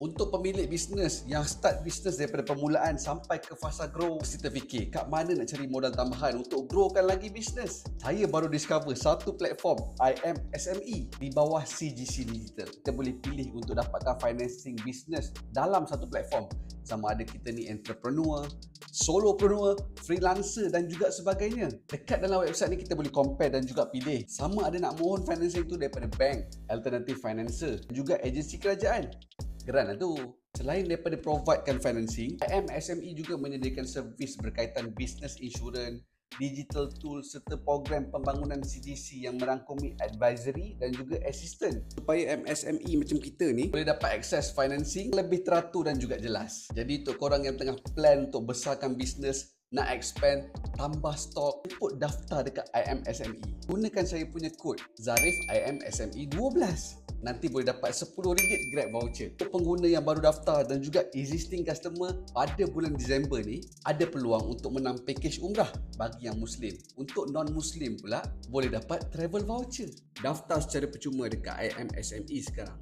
Untuk pemilik bisnes yang start bisnes daripada permulaan sampai ke fasa grow, kita fikir kat mana nak cari modal tambahan untuk growkan lagi bisnes. Saya baru discover satu platform IMSME di bawah CGC Digital. Kita boleh pilih untuk dapatkan financing bisnes dalam satu platform. Sama ada kita ni entrepreneur, solopreneur, freelancer dan juga sebagainya. Dekat dalam website ni kita boleh compare dan juga pilih sama ada nak mohon financing tu daripada bank, alternative financer, juga agensi kerajaan. Geran lah tu. Selain daripada providekan financing, IMSME juga menyediakan servis berkaitan business insurance, digital tools serta program pembangunan CGC yang merangkumi advisory dan juga assistant supaya MSME macam kita ni boleh dapat akses financing lebih teratur dan juga jelas. Jadi untuk korang yang tengah plan untuk besarkan bisnes, nak expand, tambah stok, input daftar dekat IMSME. Gunakan saya punya kod Zarif IMSME 12. Nanti boleh dapat RM10 Grab voucher. Untuk pengguna yang baru daftar dan juga existing customer, pada bulan Disember ni ada peluang untuk menang package umrah bagi yang Muslim. Untuk non-Muslim pula boleh dapat travel voucher. Daftar secara percuma dekat IMSME sekarang.